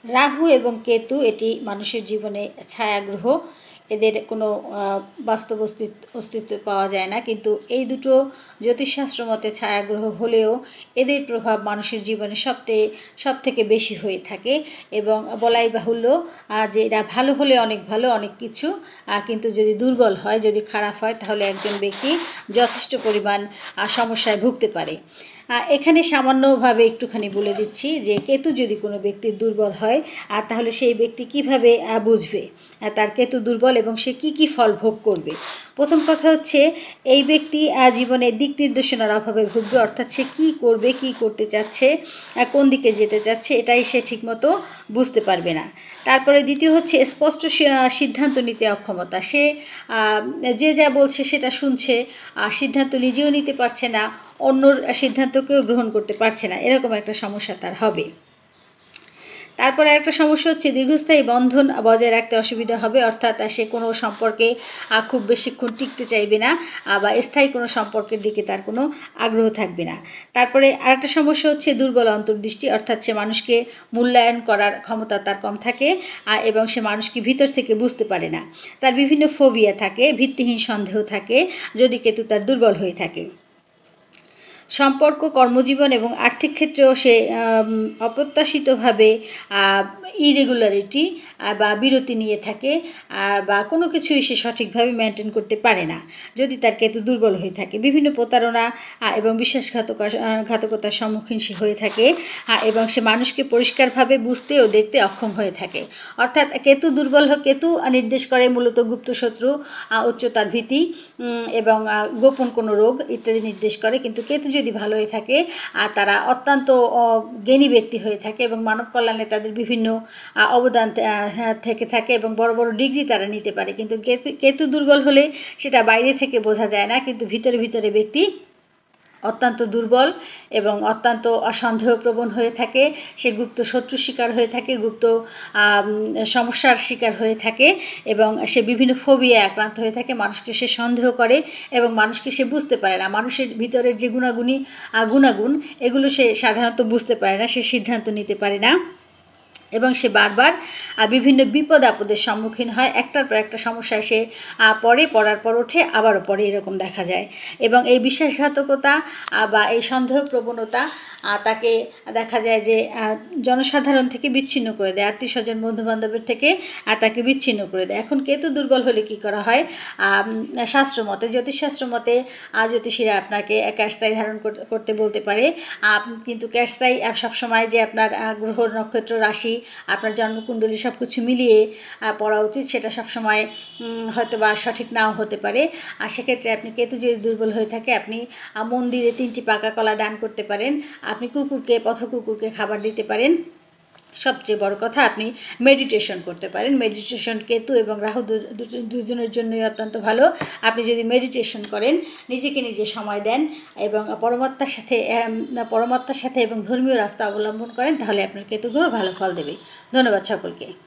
রাহু এবং কেতু এটি মানুষের জীবনে ছায়াগ্রহ, এদের কোনো বাস্তব অস্তিত্ব পাওয়া যায় না, কিন্তু এই দুটো জ্যোতিষশাস্ত্র মতে ছায়াগ্রহ হলেও এদের প্রভাব মানুষের জীবনে সবথেকে বেশি হয়ে থাকে। এবং বলাই বাহুল্য যে এরা ভালো হলে অনেক ভালো অনেক কিছু, কিন্তু যদি দুর্বল হয়, যদি খারাপ হয়, তাহলে একজন ব্যক্তি যথেষ্ট পরিমাণ সমস্যায় ভুগতে পারে। এখানে সামান্যভাবে একটুখানি বলে দিচ্ছি যে কেতু যদি কোনো ব্যক্তির দুর্বল হয় তাহলে সেই ব্যক্তি কিভাবে বুঝবে তার কেতু দুর্বল এবং সে কি ফল ভোগ করবে। প্রথম কথা হচ্ছে এই ব্যক্তি জীবনে দিক নির্দেশনার অভাবে ভুগবে, অর্থাৎ সে কী করবে, কী করতে চাচ্ছে, কোন দিকে যেতে চাচ্ছে, এটাই সে ঠিকমতো বুঝতে পারবে না। তারপরে দ্বিতীয় হচ্ছে স্পষ্ট সিদ্ধান্ত নিতে অক্ষমতা, সে যে যা বলছে সেটা শুনছে, সিদ্ধান্ত নিজেও নিতে পারছে না, অন্যর সিদ্ধান্তকেও গ্রহণ করতে পারছে না, এরকম একটা সমস্যা তার হবে। তারপরে একটা সমস্যা হচ্ছে দীর্ঘস্থায়ী বন্ধন বজায় রাখতে অসুবিধা হবে, অর্থাৎ সে কোনো সম্পর্কে খুব বেশিক্ষণ টিকতে চাইবে না বা স্থায়ী কোনো সম্পর্কের দিকে তার কোনো আগ্রহ থাকবে না। তারপরে আরেকটা সমস্যা হচ্ছে দুর্বল অন্তর্দৃষ্টি, অর্থাৎ সে মানুষকে মূল্যায়ন করার ক্ষমতা তার কম থাকে এবং সে মানুষকে ভিতর থেকে বুঝতে পারে না। তার বিভিন্ন ফোবিয়া থাকে, ভিত্তিহীন সন্দেহ থাকে যদি কেতু তার দুর্বল হয়ে থাকে। সম্পর্ক, কর্মজীবন এবং আর্থিক ক্ষেত্রেও সে অপ্রত্যাশিতভাবে ইরেগুলারিটি বা বিরতি নিয়ে থাকে বা কোনো কিছুই সে সঠিকভাবে মেনটেন করতে পারে না যদি তার কেতু দুর্বল হয়ে থাকে। বিভিন্ন প্রতারণা এবং বিশ্বাসঘাতকতার সম্মুখীন সে হয়ে থাকে এবং সে মানুষকে পরিষ্কারভাবে বুঝতে ও দেখতে অক্ষম হয়ে থাকে। অর্থাৎ কেতু দুর্বল কেতু নির্দেশ করে মূলত গুপ্তশত্রু, উচ্চতার ভীতি এবং গোপন কোনো রোগ ইত্যাদি নির্দেশ করে। কিন্তু কেতু যদি ভালো হয়ে থাকে তারা অত্যন্ত জ্ঞানী ব্যক্তি হয়ে থাকে এবং মানব কল্যাণে তাদের বিভিন্ন অবদান থেকে থাকে এবং বড় বড় ডিগ্রি তারা নিতে পারে। কিন্তু কেতু দুর্বল হলে সেটা বাইরে থেকে বোঝা যায় না, কিন্তু ভিতরে ব্যক্তি অত্যন্ত দুর্বল এবং অত্যন্ত সন্দেহপ্রবণ হয়ে থাকে, সে গুপ্ত শত্রুর শিকার হয়ে থাকে, গুপ্ত সমস্যার শিকার হয়ে থাকে এবং সে বিভিন্ন ফোবিয়ায় আক্রান্ত হয়ে থাকে। মানুষকে সে সন্দেহ করে এবং মানুষকে সে বুঝতে পারে না, মানুষের ভিতরের যে গুণাগুণ এগুলো সে সাধারণত বুঝতে পারে না, সে সিদ্ধান্ত নিতে পারে না এবং সে বারবার বিভিন্ন বিপদ আপদের সম্মুখীন হয়। একটার পর একটা সমস্যায় সে পড়ার পর ওঠে, আবারও পড়ে, এরকম দেখা যায়। এবং এই বিশ্বাসঘাতকতা বা এই সন্দেহ প্রবণতা তাকে দেখা যায় যে জনসাধারণ থেকে বিচ্ছিন্ন করে দেয়, আত্মীয় স্বজন বন্ধুবান্ধবের থেকে তাকে বিচ্ছিন্ন করে দেয়। এখন কেতু দুর্বল হলে কি করা হয়? শাস্ত্রমতে, জ্যোতিষশাস্ত্র মতে জ্যোতিষীরা আপনাকে ক্যাটস্তাই ধারণ করতে বলতে পারে, কিন্তু ক্যাটস্তাই সবসময় যে আপনার গ্রহ, নক্ষত্র, রাশি, আপনার জন্মকুণ্ডলী সব কিছু মিলিয়ে পড়া উচিত, সেটা সবসময় হয়তো বা সঠিক নাও হতে পারে। আর সেক্ষেত্রে আপনি কেতু যদি দুর্বল হয়ে থাকে, আপনি মন্দিরে 3টি পাকা কলা দান করতে পারেন, আপনি পথকুকুরকে খাবার দিতে পারেন। সবচেয়ে বড় কথা, আপনি মেডিটেশন করতে পারেন। মেডিটেশন কেতু এবং রাহু দুজনের জন্যই অত্যন্ত ভালো। আপনি যদি মেডিটেশন করেন, নিজেকে নিজে সময় দেন এবং পরমাত্মার সাথে এবং ধর্মীয় রাস্তা অবলম্বন করেন, তাহলে আপনার কেতু গ্রহ ভালো ফল দেবে। ধন্যবাদ সকলকে।